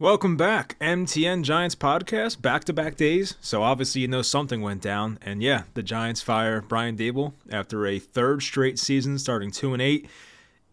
Welcome back, MTN Giants podcast, back-to-back days. So obviously you know something went down, and yeah, the Giants fire Brian Daboll after a third straight season, starting 2-8.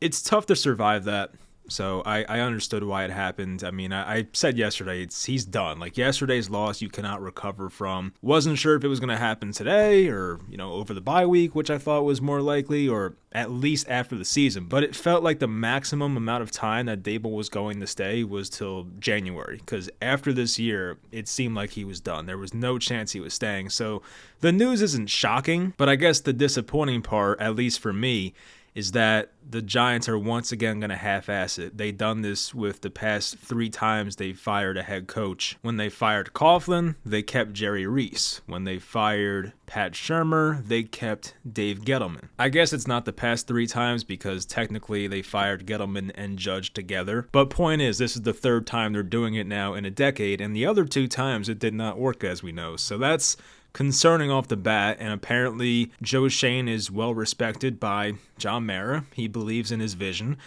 It's tough to survive that. So I understood why it happened. I mean, I said yesterday, he's done. Like yesterday's loss, you cannot recover from. Wasn't sure if it was going to happen today or, over the bye week, which I thought was more likely, or at least after the season. But it felt like the maximum amount of time that Daboll was going to stay was till January. Because after this year, it seemed like he was done. There was no chance he was staying. So the news isn't shocking, but I guess the disappointing part, at least for me, is that the Giants are once again going to half-ass it. They've done this with the past 3 times they fired a head coach. When they fired Coughlin, they kept Jerry Reese. When they fired Pat Shurmur, they kept Dave Gettleman. I guess it's not the past 3 times because technically they fired Gettleman and Judge together. But point is, this is the 3rd time they're doing it now in a decade, and the other 2 times it did not work, as we know. So that's concerning off the bat, and apparently Joe Schoen is well respected by John Mara. He believes in his vision.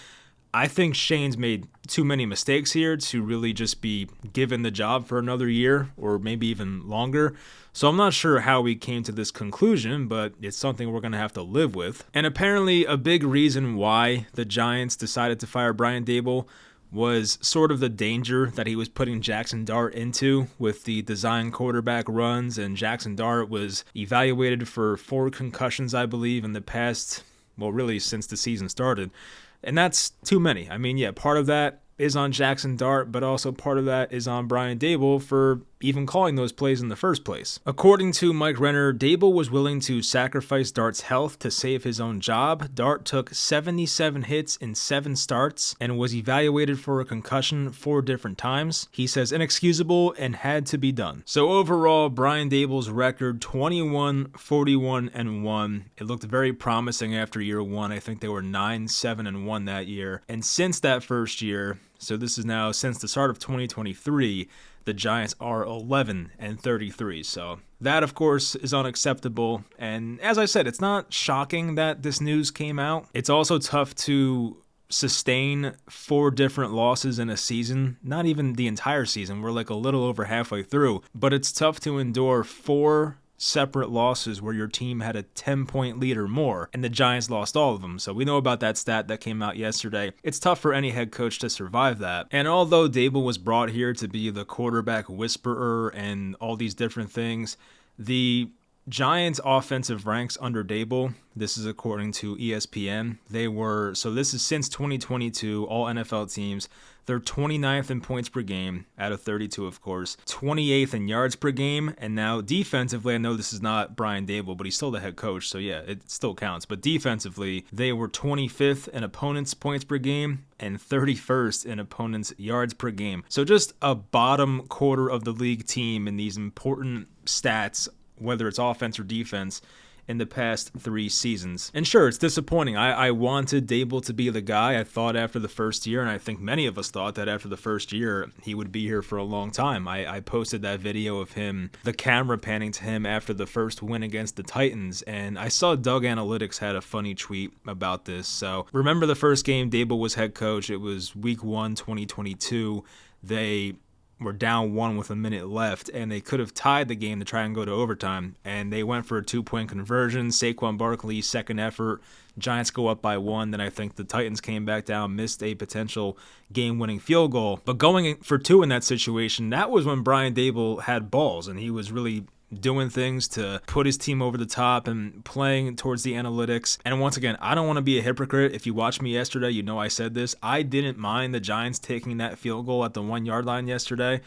I think Shane's made too many mistakes here to really just be given the job for another year or maybe even longer. So I'm not sure how we came to this conclusion, but it's something we're going to have to live with. And apparently a big reason why the Giants decided to fire Brian Daboll was sort of the danger that he was putting Jackson Dart into with the design quarterback runs, and Jackson Dart was evaluated for 4 concussions, I believe, in the past, well, really since the season started. And that's too many. I mean, yeah, part of that is on Jackson Dart, but also part of that is on Brian Daboll for even calling those plays in the first place. According to Mike Renner, Daboll was willing to sacrifice Dart's health to save his own job. Dart took 77 hits in 7 starts and was evaluated for a concussion 4 different times. He says inexcusable and had to be done. So overall, Brian Daboll's record 21-41-1. It looked very promising after year 1. I think they were 9-7-1 that year. And since that first year, so this is now since the start of 2023, the Giants are 11-33. So that, of course, is unacceptable. And as I said, it's not shocking that this news came out. It's also tough to sustain 4 different losses in a season. Not even the entire season. We're like a little over halfway through. But it's tough to endure 4 separate losses where your team had a 10-point lead or more, and the Giants lost all of them. So we know about that stat that came out yesterday. It's tough for any head coach to survive that. And although Daboll was brought here to be the quarterback whisperer and all these different things, the Giants' offensive ranks under Daboll, this is according to ESPN, this is since 2022, all NFL teams, they're 29th in points per game out of 32, of course, 28th in yards per game, and now defensively, I know this is not Brian Daboll, but he's still the head coach, so yeah, it still counts, but defensively, they were 25th in opponents' points per game and 31st in opponents' yards per game. So just a bottom quarter of the league team in these important stats, whether it's offense or defense, in the past 3 seasons. And sure, it's disappointing. I wanted Daboll to be the guy. I thought after the first year, and I think many of us thought that after the first year, he would be here for a long time. I posted that video of him, the camera panning to him after the first win against the Titans, and I saw Doug Analytics had a funny tweet about this. So remember the first game Daboll was head coach. It was week 1, 2022. They were down 1 with a minute left, and they could have tied the game to try and go to overtime, and they went for a 2-point conversion. Saquon Barkley, second effort. Giants go up by 1. Then I think the Titans came back down, missed a potential game-winning field goal. But going for 2 in that situation, that was when Brian Daboll had balls, and he was really doing things to put his team over the top and playing towards the analytics. And once again, I don't want to be a hypocrite. If you watched me yesterday, you know I said this. I didn't mind the Giants taking that field goal at the 1-yard line yesterday.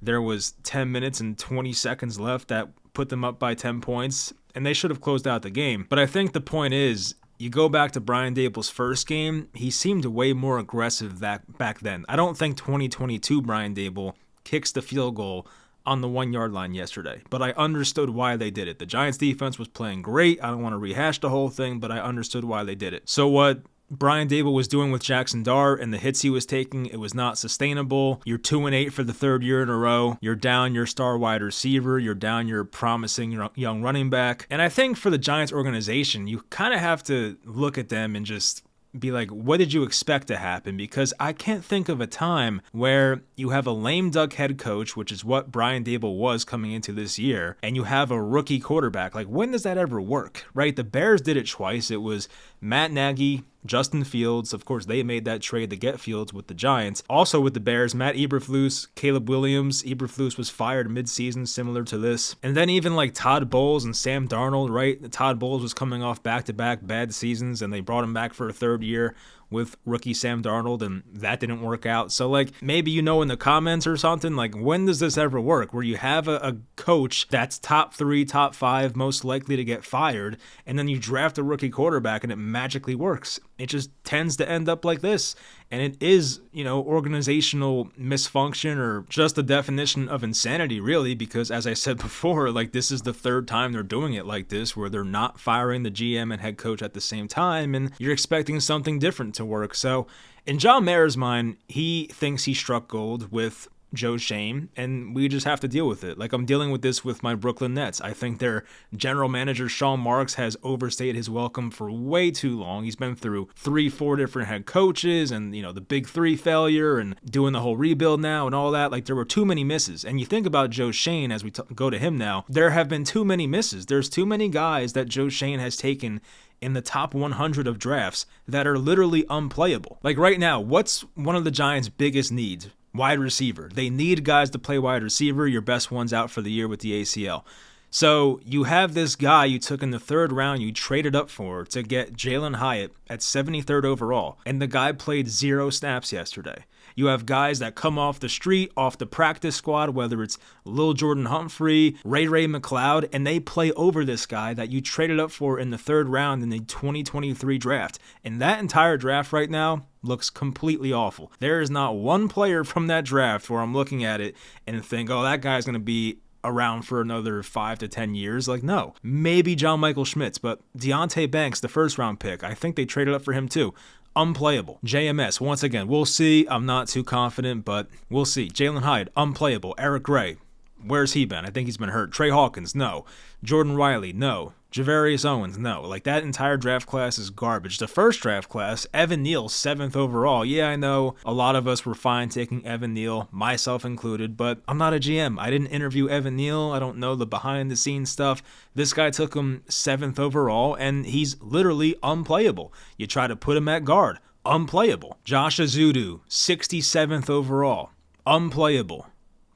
There was 10 minutes and 20 seconds left that put them up by 10 points, and they should have closed out the game. But I think the point is, you go back to Brian Daboll's first game, he seemed way more aggressive back then. I don't think 2022 Brian Daboll kicks the field goal on the 1-yard line yesterday, but I understood why they did it. The Giants defense was playing great. I don't want to rehash the whole thing, but I understood why they did it. So what Brian Daboll was doing with Jackson Dart and the hits he was taking, it was not sustainable. You're 2-8 for the 3rd year in a row. You're down your star wide receiver. You're down your promising young running back. And I think for the Giants organization, you kind of have to look at them and just be like, what did you expect to happen? Because I can't think of a time where you have a lame duck head coach, which is what Brian Daboll was coming into this year, and you have a rookie quarterback. Like, when does that ever work, right? The Bears did it twice. It was Matt Nagy, Justin Fields. Of course, they made that trade to get Fields with the Giants. Also with the Bears, Matt Eberflus, Caleb Williams. Eberflus was fired midseason, similar to this. And then even like Todd Bowles and Sam Darnold, right? Todd Bowles was coming off back-to-back bad seasons, and they brought him back for a third year with rookie Sam Darnold, and that didn't work out. So, like, maybe in the comments or something, like, when does this ever work? Where you have a coach that's top 3, top 5, most likely to get fired, and then you draft a rookie quarterback and it magically works. It just tends to end up like this. And it is, organizational misfunction, or just the definition of insanity, really, because as I said before, like, this is the third time they're doing it like this, where they're not firing the GM and head coach at the same time, and you're expecting something different to work. So in John Mayer's mind, he thinks he struck gold with Joe Schoen, and we just have to deal with it. Like, I'm dealing with this with my Brooklyn Nets. I think their general manager, Sean Marks, has overstayed his welcome for way too long. He's been through 3-4 different head coaches, and, the big 3 failure, and doing the whole rebuild now and all that. Like, there were too many misses. And you think about Joe Schoen, as we go to him now, there have been too many misses. There's too many guys that Joe Schoen has taken in the top 100 of drafts that are literally unplayable. Like, right now, what's one of the Giants' biggest needs? Wide receiver. They need guys to play wide receiver. Your best one's out for the year with the ACL. So you have this guy you took in the 3rd round, you traded up for to get Jalen Hyatt at 73rd overall, and the guy played 0 snaps yesterday. You have guys that come off the street, off the practice squad, whether it's Lil Jordan Humphrey, Ray McLeod, and they play over this guy that you traded up for in the 3rd round in the 2023 draft. And that entire draft right now looks completely awful. There is not one player from that draft where I'm looking at it and think, oh, that guy's going to be around for another 5 to 10 years. Like, no. Maybe John Michael Schmitz, but Deonte Banks, the 1st round pick, I think they traded up for him too. Unplayable. JMS, once again, we'll see. I'm not too confident, but we'll see. Jalen Hyatt, unplayable. Eric Gray, where's he been? I think he's been hurt. Trey Hawkins, no. Jordan Riley, no. Javarius Owens, no. Like, that entire draft class is garbage. The 1st draft class, Evan Neal, 7th overall. Yeah, I know a lot of us were fine taking Evan Neal, myself included, but I'm not a GM. I didn't interview Evan Neal. I don't know the behind-the-scenes stuff. This guy took him 7th overall, and he's literally unplayable. You try to put him at guard, unplayable. Josh Azudu, 67th overall, unplayable.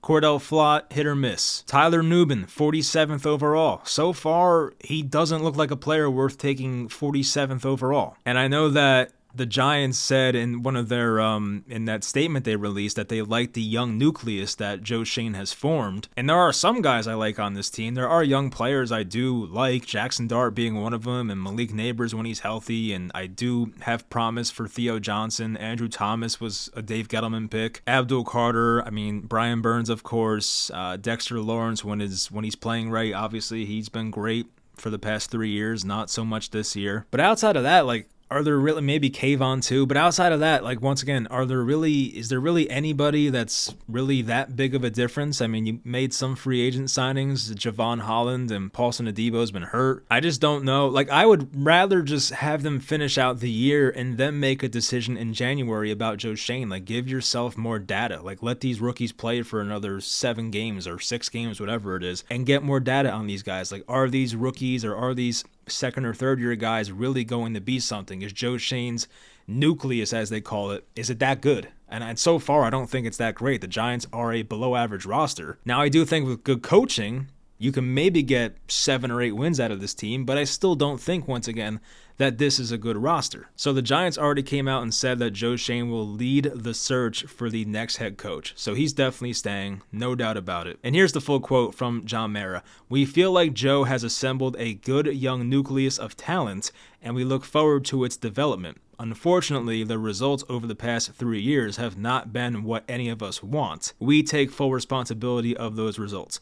Cordell Flott, hit or miss. Tyler Nubin, 47th overall. So far, he doesn't look like a player worth taking 47th overall. And I know that the Giants said in one of their, in that statement they released, that they like the young nucleus that Joe Schoen has formed. And there are some guys I like on this team. There are young players I do like, Jackson Dart being one of them, and Malik Neighbors when he's healthy. And I do have promise for Theo Johnson. Andrew Thomas was a Dave Gettleman pick. Abdul Carter, Brian Burns, of course. Dexter Lawrence when he's playing right. Obviously, he's been great for the past 3 years, not so much this year. But outside of that, like, are there really, maybe Kayvon too, but outside of that, like, once again, is there really anybody that's really that big of a difference? You made some free agent signings, Javon Holland and Paulson Adebo's been hurt. I just don't know. Like, I would rather just have them finish out the year and then make a decision in January about Joe Schoen. Like, give yourself more data. Like, let these rookies play for another 7 games or 6 games, whatever it is, and get more data on these guys. Like, are these rookies or are these 2nd or 3rd year guys really going to be something? Is Joe Schoen's nucleus, as they call it, is it that good? And so far, I don't think it's that great. The Giants are a below average roster. Now, I do think with good coaching, you can maybe get 7 or 8 wins out of this team, but I still don't think, once again, that this is a good roster. So the Giants already came out and said that Joe Schoen will lead the search for the next head coach. So he's definitely staying, no doubt about it. And here's the full quote from John Mara. "We feel like Joe has assembled a good young nucleus of talent, and we look forward to its development. Unfortunately, the results over the past 3 years have not been what any of us want. We take full responsibility of those results."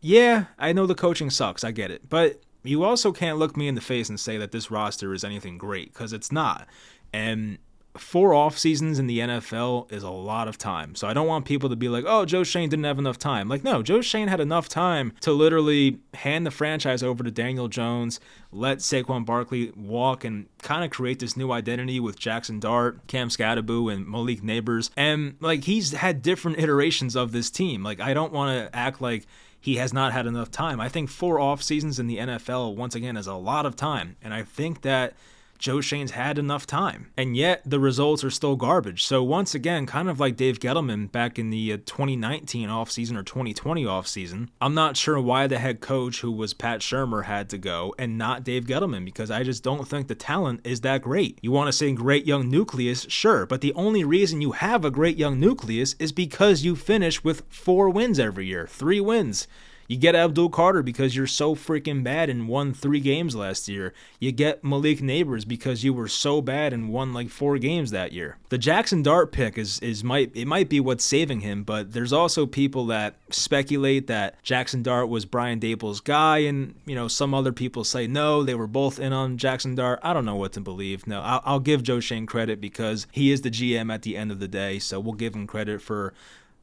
Yeah, I know the coaching sucks, I get it, but you also can't look me in the face and say that this roster is anything great, because it's not. And 4 off seasons in the NFL is a lot of time. So I don't want people to be like, oh, Joe Schoen didn't have enough time. Like, no, Joe Schoen had enough time to literally hand the franchise over to Daniel Jones, let Saquon Barkley walk, and kind of create this new identity with Jackson Dart, Cam Skattebo, and Malik Neighbors. And like, he's had different iterations of this team. Like, I don't want to act like he has not had enough time. I think 4 off seasons in the NFL, once again, is a lot of time. And I think that Joe Schoen's had enough time, and yet the results are still garbage. So once again, kind of like Dave Gettleman back in the 2019 offseason or 2020 offseason, I'm not sure why the head coach, who was Pat Shurmur, had to go and not Dave Gettleman, because I just don't think the talent is that great. You want to say great young nucleus, sure, but the only reason you have a great young nucleus is because you finish with 4 wins every year, 3 wins. You get Abdul Carter because you're so freaking bad and won 3 games last year. You get Malik Neighbors because you were so bad and won like 4 games that year. The Jackson Dart pick might be what's saving him, but there's also people that speculate that Jackson Dart was Brian Daboll's guy, and some other people say no, they were both in on Jackson Dart. I don't know what to believe. No, I'll give Joe Schoen credit because he is the GM at the end of the day, so we'll give him credit for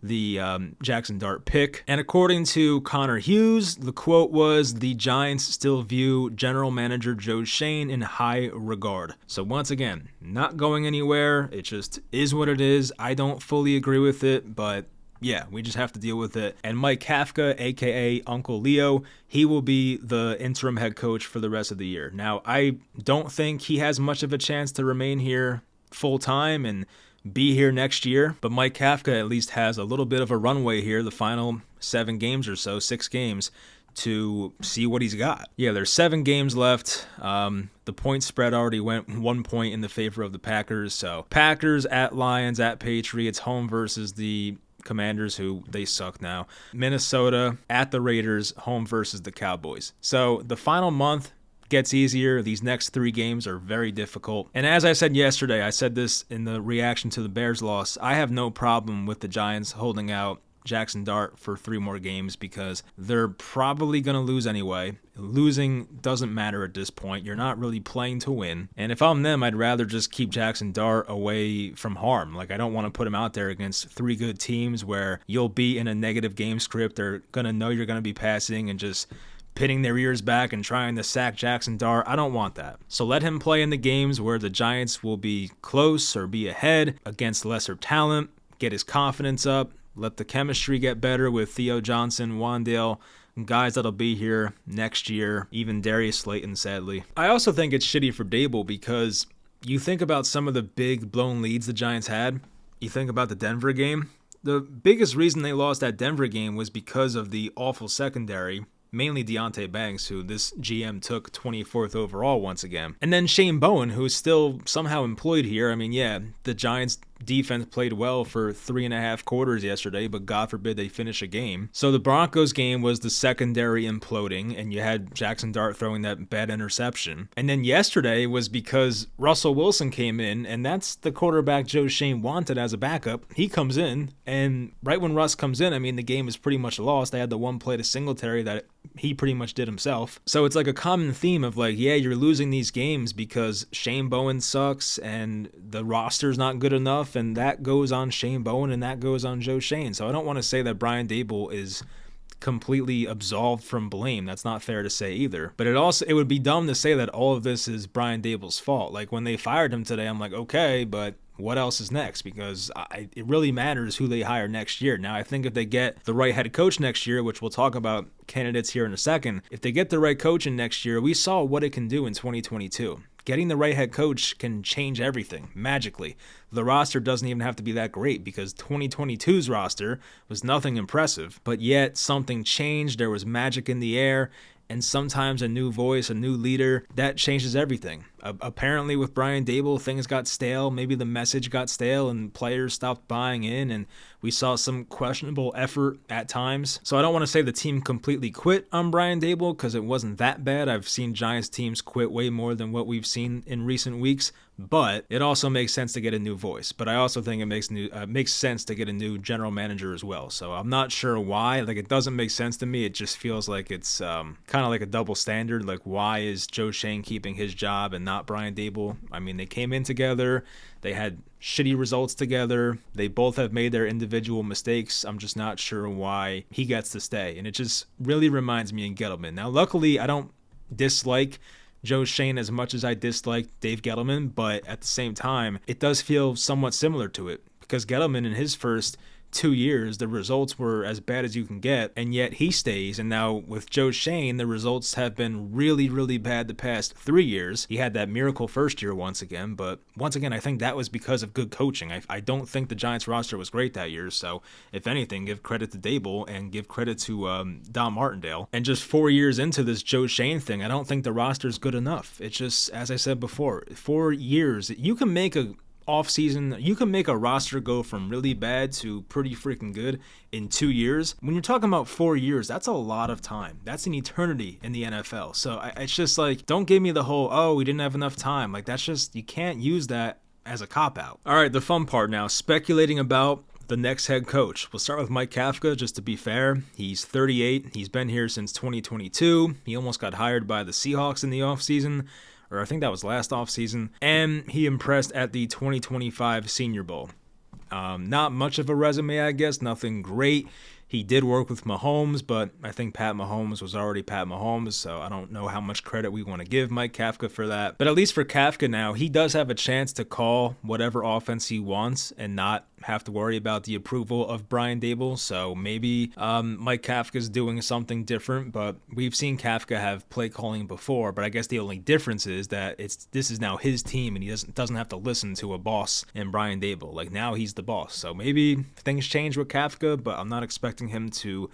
the Jackson Dart pick. And according to Connor Hughes, the quote was, "The Giants still view general manager Joe Schoen in high regard." So once again, not going anywhere. It just is what it is. I don't fully agree with it, but yeah, we just have to deal with it. And Mike Kafka, aka Uncle Leo, he will be the interim head coach for the rest of the year. Now, I don't think he has much of a chance to remain here full time and be here next year, but Mike Kafka at least has a little bit of a runway here, the final 7 games or so, 6 games, to see what he's got. Yeah, there's 7 games left. The point spread already went 1 point in the favor of the Packers. So Packers at Lions, at Patriots, home versus the Commanders, who they suck now. Minnesota at the Raiders, home versus the Cowboys. So the final month gets easier. These next 3 games are very difficult. And as I said yesterday, I said this in the reaction to the Bears loss, I have no problem with the Giants holding out Jackson Dart for 3 more games because they're probably going to lose anyway. Losing doesn't matter at this point. You're not really playing to win. And if I'm them, I'd rather just keep Jackson Dart away from harm. Like, I don't want to put him out there against 3 good teams where you'll be in a negative game script. They're going to know you're going to be passing and just pitting their ears back and trying to sack Jackson Dart. I don't want that. So let him play in the games where the Giants will be close or be ahead against lesser talent, get his confidence up, let the chemistry get better with Theo Johnson, Wandale, guys that'll be here next year, even Darius Slayton, sadly. I also think it's shitty for Daboll because you think about some of the big blown leads the Giants had. You think about the Denver game. The biggest reason they lost that Denver game was because of the awful secondary, mainly Deonte Banks, who this GM took 24th overall once again. And then Shane Bowen, who's still somehow employed here. I mean, yeah, the Giants defense played well for 3.5 quarters yesterday, but God forbid they finish a game. So the Broncos game was the secondary imploding, and you had Jackson Dart throwing that bad interception. And then yesterday was because Russell Wilson came in, and that's the quarterback Joe Schoen wanted as a backup. He comes in, and right when Russ comes in, I mean, the game is pretty much lost. They had the one play to Singletary that he pretty much did himself. So it's like a common theme of like, yeah, you're losing these games because Shane Bowen sucks and the roster's not good enough, and that goes on Shane Bowen and that goes on Joe Schoen. So I don't want to say that Brian Daboll is completely absolved from blame. That's not fair to say either. But it would be dumb to say that all of this is Brian Daboll's fault. Like, when they fired him today, I'm like, okay, but what else is next? Because it really matters who they hire next year. Now, I think if they get the right head coach next year, which we'll talk about candidates here in a second, if they get the right coach in next year, we saw what it can do in 2022. Getting the right head coach can change everything magically. The roster doesn't even have to be that great because 2022's roster was nothing impressive, but yet something changed. There was magic in the air. And sometimes a new voice, a new leader, that changes everything. Apparently with Brian Daboll, things got stale. Maybe the message got stale and players stopped buying in, and we saw some questionable effort at times. So I don't want to say the team completely quit on Brian Daboll because it wasn't that bad. I've seen Giants teams quit way more than what we've seen in recent weeks. But it also makes sense to get a new voice. But I also think it makes sense to get a new general manager as well. So I'm not sure why. Like, it doesn't make sense to me. It just feels like it's kind of like a double standard. Like, why is Joe Schoen keeping his job and not Brian Daboll? I mean, they came in together. They had shitty results together. They both have made their individual mistakes. I'm just not sure why he gets to stay. And it just really reminds me of Gettleman. Now, luckily, I don't dislike Joe Schoen as much as I dislike Dave Gettleman, but at the same time, it does feel somewhat similar to it, because Gettleman in his first 2 years, the results were as bad as you can get, and yet he stays. And now with Joe Schoen, the results have been really, really bad the past 3 years. He had that miracle first year once again, but once again, I think that was because of good coaching. I don't think the Giants roster was great that year, so if anything, give credit to Daboll and give credit to Don Martindale. And just 4 years into this Joe Schoen thing, I don't think the roster is good enough. It's just, as I said before, 4 years, you can make a roster go from really bad to pretty freaking good in 2 years. When you're talking about 4 years, that's a lot of time. That's an eternity in the NFL. So it's just like, don't give me the whole, oh, we didn't have enough time. Like, that's just, you can't use that as a cop-out. All right, the fun part now, speculating about the next head coach. We'll start with Mike Kafka, just to be fair. He's 38. He's been here since 2022. He almost got hired by the Seahawks in the offseason, or I think that was last offseason, and he impressed at the 2025 Senior Bowl. Not much of a resume, I guess, nothing great. He did work with Mahomes, but I think Pat Mahomes was already Pat Mahomes, so I don't know how much credit we want to give Mike Kafka for that. But at least for Kafka now, he does have a chance to call whatever offense he wants and not have to worry about the approval of Brian Daboll. So maybe Mike Kafka's doing something different, but we've seen Kafka have play calling before. But I guess the only difference is that this is now his team, and he doesn't have to listen to a boss in Brian Daboll. Like, now he's the boss. So maybe things change with Kafka, but I'm not expecting him to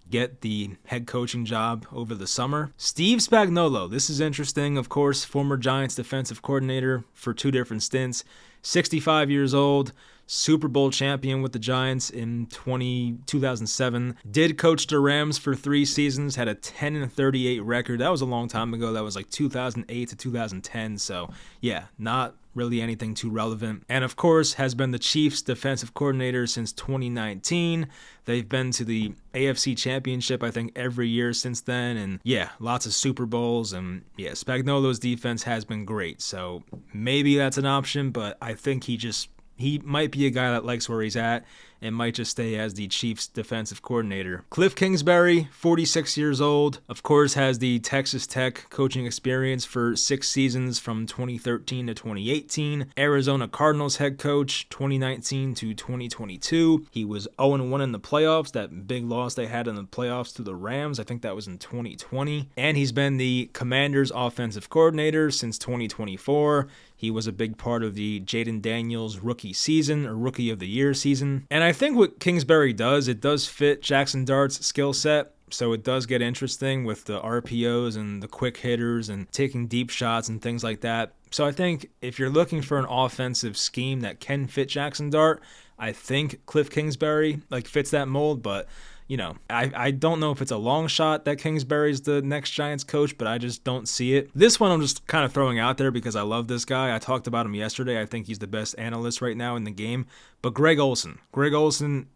get the head coaching job over the summer. Steve Spagnuolo, this is interesting. Of course, former Giants defensive coordinator for 2 different stints, 65 years old, Super Bowl champion with the Giants in 2007. Did coach the Rams for 3 seasons, had a 10-38 record. That was a long time ago. That was like 2008 to 2010. So yeah, not really anything too relevant. And of course, has been the Chiefs defensive coordinator since 2019. They've been to the AFC Championship, I think, every year since then. And yeah, lots of Super Bowls. And yeah, Spagnuolo's defense has been great. So maybe that's an option, but I think he might be a guy that likes where he's at and might just stay as the Chiefs defensive coordinator. Cliff Kingsbury, 46 years old, of course has the Texas Tech coaching experience for 6 seasons from 2013 to 2018. Arizona Cardinals head coach, 2019 to 2022. He was 0-1 in the playoffs, that big loss they had in the playoffs to the Rams. I think that was in 2020. And he's been the Commanders offensive coordinator since 2024. He was a big part of the Jaden Daniels rookie season, or rookie of the year season. And I think what Kingsbury does, it does fit Jackson Dart's skill set. So it does get interesting with the RPOs and the quick hitters and taking deep shots and things like that. So I think if you're looking for an offensive scheme that can fit Jackson Dart, I think Cliff Kingsbury fits that mold. But you know, I don't know if it's a long shot that Kingsbury's the next Giants coach, but I just don't see it. This one I'm just kind of throwing out there because I love this guy. I talked about him yesterday. I think he's the best analyst right now in the game. But Greg Olsen,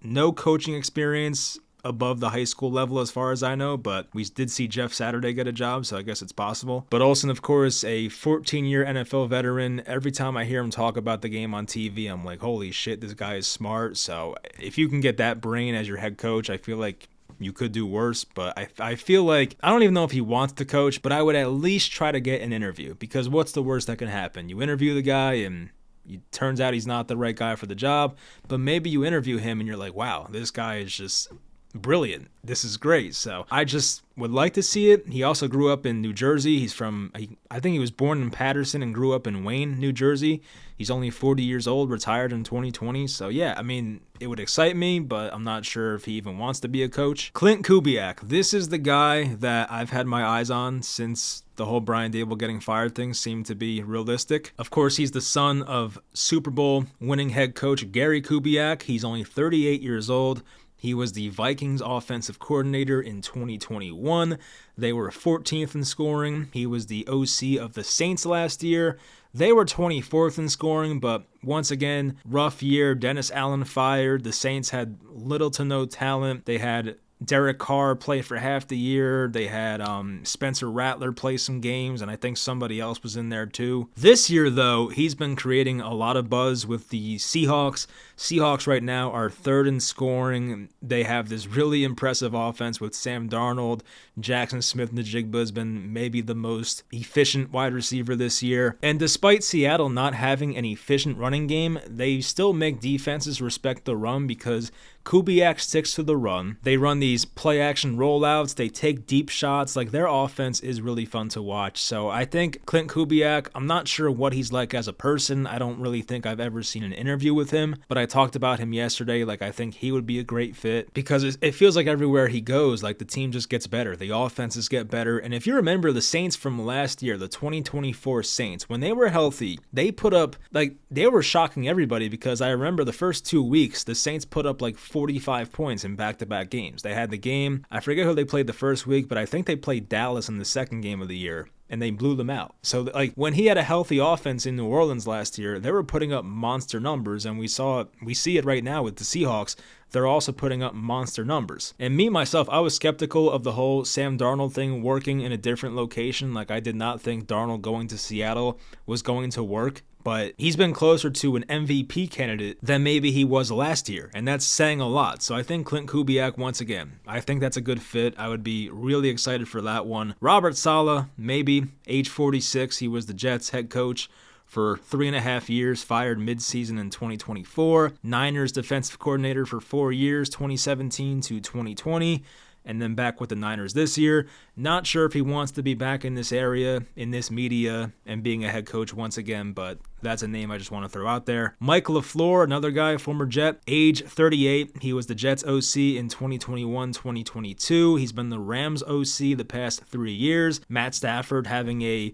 no coaching experience above the high school level as far as I know, but we did see Jeff Saturday get a job, so I guess it's possible. But Olsen, of course, a 14-year NFL veteran. Every time I hear him talk about the game on TV, I'm like, holy shit, this guy is smart. So if you can get that brain as your head coach, I feel like you could do worse, but I feel like, I don't even know if he wants to coach, but I would at least try to get an interview, because what's the worst that can happen? You interview the guy and it turns out he's not the right guy for the job, but maybe you interview him and you're like, wow, this guy is just brilliant. This is great. So I just would like to see it. He also grew up in New Jersey. I think he was born in Patterson and grew up in Wayne, New Jersey. He's only 40 years old, retired in 2020. So yeah, I mean, it would excite me, but I'm not sure if he even wants to be a coach. Clint Kubiak. This is the guy that I've had my eyes on since the whole Brian Daboll getting fired thing seemed to be realistic. Of course, he's the son of Super Bowl winning head coach Gary Kubiak. He's only 38 years old. He was the Vikings offensive coordinator in 2021. They were 14th in scoring. He was the OC of the Saints last year. They were 24th in scoring, but once again, rough year. Dennis Allen fired. The Saints had little to no talent. They had Derek Carr play for half the year. They had Spencer Rattler play some games, and I think somebody else was in there too. This year, though, he's been creating a lot of buzz with the Seahawks. Seahawks right now are 3rd in scoring. They have this really impressive offense with Sam Darnold. Jackson Smith-Njigba has been maybe the most efficient wide receiver this year. And despite Seattle not having an efficient running game, they still make defenses respect the run because Kubiak sticks to the run. They run these play-action rollouts. They take deep shots. Like, their offense is really fun to watch. So I think Clint Kubiak, I'm not sure what he's like as a person. I don't really think I've ever seen an interview with him, but I talked about him yesterday. Like, I think he would be a great fit because it feels like everywhere he goes, like, the team just gets better. The offenses get better. And if you remember the Saints from last year, the 2024 Saints, when they were healthy, they put up, like, they were shocking everybody because I remember the first 2 weeks, the Saints put up like 45 points in back-to-back games. They had the game, I forget who they played the first week, but I think they played Dallas in the second game of the year, and they blew them out. So, like, when he had a healthy offense in New Orleans last year, they were putting up monster numbers, and we see it right now with the Seahawks. They're also putting up monster numbers. And me, myself, I was skeptical of the whole Sam Darnold thing working in a different location. Like, I did not think Darnold going to Seattle was going to work. But he's been closer to an MVP candidate than maybe he was last year, and that's saying a lot. So I think Clint Kubiak, once again, I think that's a good fit. I would be really excited for that one. Robert Saleh, maybe, age 46. He was the Jets head coach for 3.5 years, fired midseason in 2024. Niners defensive coordinator for 4 years, 2017 to 2020. And then back with the Niners this year. Not sure if he wants to be back in this area, in this media, and being a head coach once again, but that's a name I just want to throw out there. Mike LaFleur, another guy, former Jet, age 38. He was the Jets OC in 2021-2022. He's been the Rams OC the past 3 years. Matt Stafford having a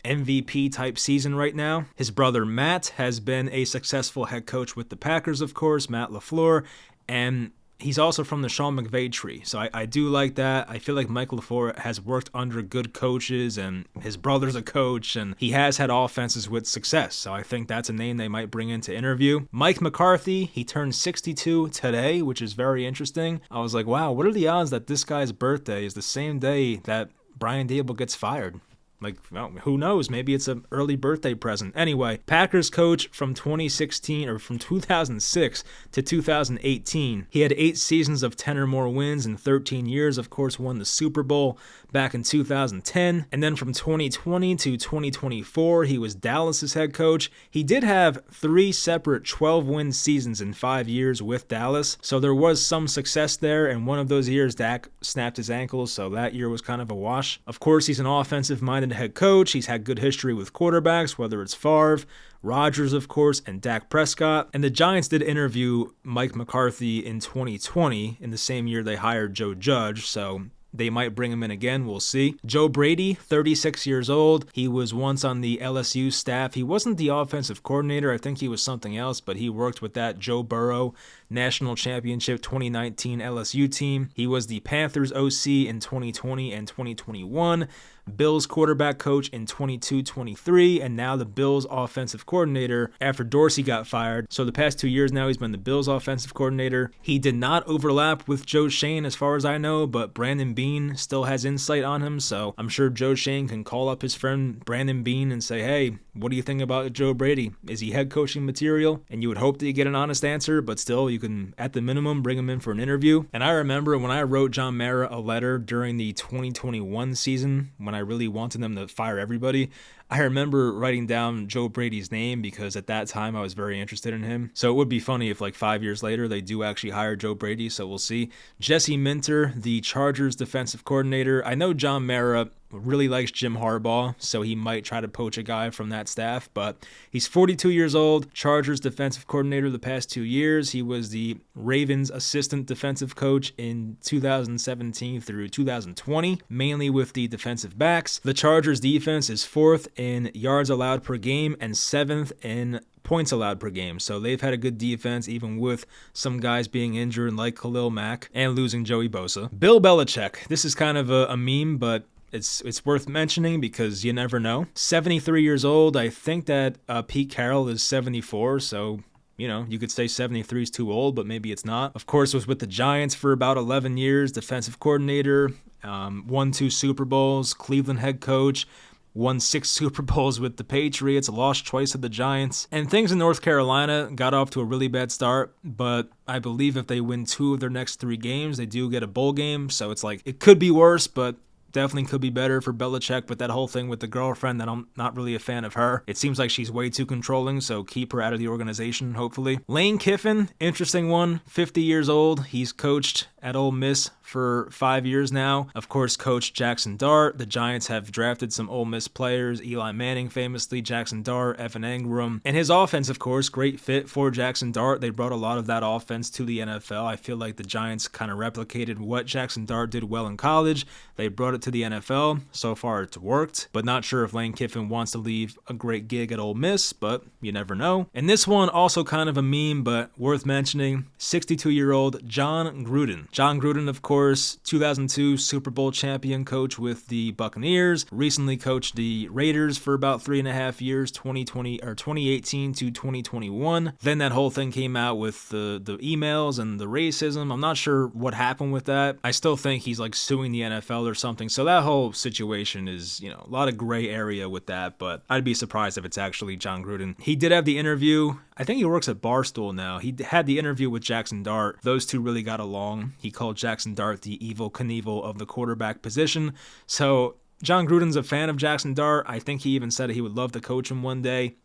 MVP type season right now. His brother Matt has been a successful head coach with the Packers, of course, Matt LaFleur, and he's also from the Sean McVay tree, so I do like that. I feel like Mike LaFleur has worked under good coaches, and his brother's a coach, and he has had offenses with success, so I think that's a name they might bring in to interview. Mike McCarthy, he turned 62 today, which is very interesting. I was like, wow, what are the odds that this guy's birthday is the same day that Brian Daboll gets fired? Like, well, who knows? Maybe it's an early birthday present. Anyway, Packers coach from 2016 or from 2006 to 2018. He had 8 seasons of 10 or more wins in 13 years. Of course, won the Super Bowl back in 2010. And then from 2020 to 2024, he was Dallas's head coach. He did have 3 separate 12-win seasons in 5 years with Dallas. So there was some success there. And one of those years, Dak snapped his ankle. So that year was kind of a wash. Of course, he's an offensive-minded head coach. He's had good history with quarterbacks, whether it's Favre, Rodgers, of course, and Dak Prescott. And the Giants did interview Mike McCarthy in 2020, in the same year they hired Joe Judge, so they might bring him in again. We'll see. Joe Brady, 36 years old. He was once on the LSU staff. He wasn't the offensive coordinator. I think he was something else, but he worked with that Joe Burrow National Championship 2019 LSU team. He was the Panthers OC in 2020 and 2021. Bills quarterback coach in 22-23, and now the Bills offensive coordinator after Dorsey got fired. So the past 2 years now, he's been the Bills offensive coordinator. He did not overlap with Joe Schoen as far as I know, but Brandon Beane still has insight on him, so I'm sure Joe Schoen can call up his friend Brandon Beane and say, hey, what do you think about Joe Brady? Is he head coaching material? And you would hope that you get an honest answer, but still, you can, at the minimum, bring him in for an interview. And I remember when I wrote John Mara a letter during the 2021 season, when I really wanted them to fire everybody, I remember writing down Joe Brady's name because at that time I was very interested in him. So it would be funny if like 5 years later they do actually hire Joe Brady, so we'll see. Jesse Minter, the Chargers defensive coordinator. I know John Mara really likes Jim Harbaugh, so he might try to poach a guy from that staff, but he's 42 years old, Chargers defensive coordinator the past 2 years. He was the Ravens assistant defensive coach in 2017 through 2020, mainly with the defensive backs. The Chargers defense is 4th in yards allowed per game and 7th in points allowed per game. So they've had a good defense, even with some guys being injured like Khalil Mack and losing Joey Bosa. Bill Belichick. This is kind of a meme, but it's worth mentioning because you never know. 73 years old. I think that Pete Carroll is 74, so you could say 73 is too old, but maybe it's not. Of course, was with the Giants for about 11 years, defensive coordinator, won 2 Super Bowls, Cleveland head coach, won 6 Super Bowls with the Patriots, lost twice to the Giants. And things in North Carolina got off to a really bad start, but I believe if they win 2 of their next 3 games, they do get a bowl game. So it's like, it could be worse, but definitely could be better for Belichick. But that whole thing with the girlfriend, that I'm not really a fan of her. It seems like she's way too controlling, so keep her out of the organization, hopefully. Lane Kiffin, interesting one, 50 years old. He's coached at Ole Miss for 5 years now. Of course, coach Jackson Dart. The Giants have drafted some Ole Miss players, Eli Manning famously, Jackson Dart, Evan Engram. And his offense, of course, great fit for Jackson Dart. They brought a lot of that offense to the NFL. I feel like the Giants kind of replicated what Jackson Dart did well in college. They brought it to the NFL. So far, it's worked, but not sure if Lane Kiffin wants to leave a great gig at Ole Miss, but you never know. And this one, also kind of a meme, but worth mentioning, 62-year-old Jon Gruden. Jon Gruden, of course, 2002 Super Bowl champion coach with the Buccaneers, recently coached the Raiders for about 3.5 years, 2018 to 2021. Then that whole thing came out with the emails and the racism. I'm not sure what happened with that. I still think he's like suing the NFL or something. So that whole situation is, a lot of gray area with that, but I'd be surprised if it's actually Jon Gruden. He did have the interview. I think he works at Barstool now. He had the interview with Jackson Dart. Those two really got along. He called Jackson Dart the Evel Knievel of the quarterback position. So Jon Gruden's a fan of Jackson Dart. I think he even said he would love to coach him one day.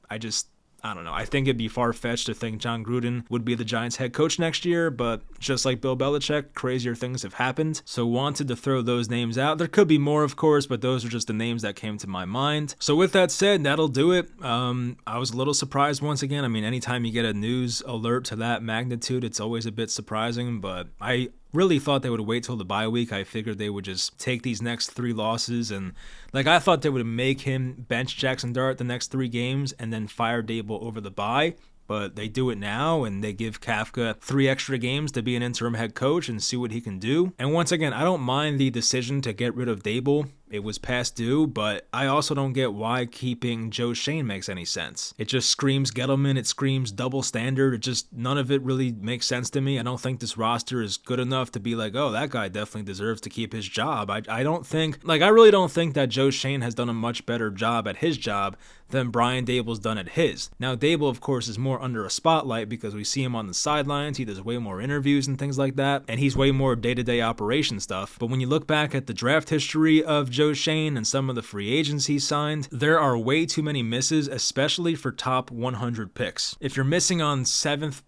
I don't know. I think it'd be far-fetched to think Jon Gruden would be the Giants head coach next year, but just like Bill Belichick, crazier things have happened. So wanted to throw those names out. There could be more, of course, but those are just the names that came to my mind. So with that said, that'll do it. I was a little surprised once again. I mean, anytime you get a news alert to that magnitude, it's always a bit surprising, but I really thought they would wait till the bye week. I figured they would just take these next 3 losses, and I thought they would make him bench Jackson Dart the next 3 games and then fire Daboll over the bye. But they do it now, and they give Kafka 3 extra games to be an interim head coach and see what he can do. And once again, I don't mind the decision to get rid of Daboll. It was past due, but I also don't get why keeping Joe Schoen makes any sense. It just screams Gettleman, it screams double standard, none of it really makes sense to me. I don't think this roster is good enough to be like, oh, that guy definitely deserves to keep his job. I really don't think that Joe Schoen has done a much better job at his job than Brian Daboll's done at his. Now, Daboll, of course, is more under a spotlight because we see him on the sidelines, he does way more interviews and things like that, and he's way more day-to-day operation stuff. But when you look back at the draft history of Joe Schoen and some of the free agents he signed, there are way too many misses, especially for top 100 picks. If you're missing on 7th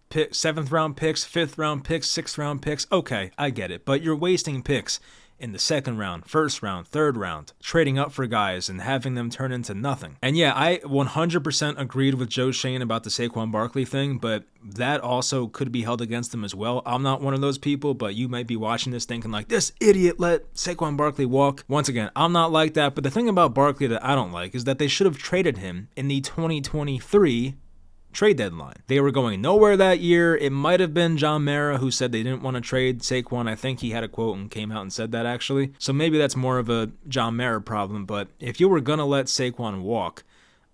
round picks, 5th round picks, 6th round picks, okay, I get it, but you're wasting picks in the 2nd round, 1st round, 3rd round, trading up for guys and having them turn into nothing. And yeah, I 100% agreed with Joe Schoen about the Saquon Barkley thing, but that also could be held against him as well. I'm not one of those people, but you might be watching this thinking like, this idiot let Saquon Barkley walk. Once again, I'm not like that, but the thing about Barkley that I don't like is that they should have traded him in the 2023 trade deadline. They were going nowhere that year. It might have been John Mara who said they didn't want to trade Saquon. I think he had a quote and came out and said that actually. So maybe that's more of a John Mara problem, but if you were going to let Saquon walk,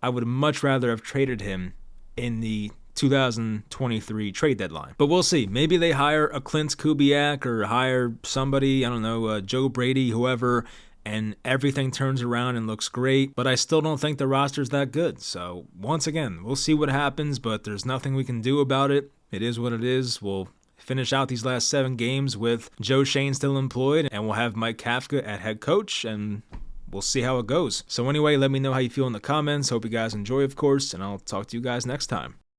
I would much rather have traded him in the 2023 trade deadline. But we'll see. Maybe they hire a Clint Kubiak or hire somebody, I don't know, Joe Brady, whoever, and everything turns around and looks great, but I still don't think the roster's that good. So once again, we'll see what happens, but there's nothing we can do about it. It is what it is. We'll finish out these last 7 games with Joe Schoen still employed, and we'll have Mike Kafka at head coach, and we'll see how it goes. So anyway, let me know how you feel in the comments. Hope you guys enjoy, of course, and I'll talk to you guys next time.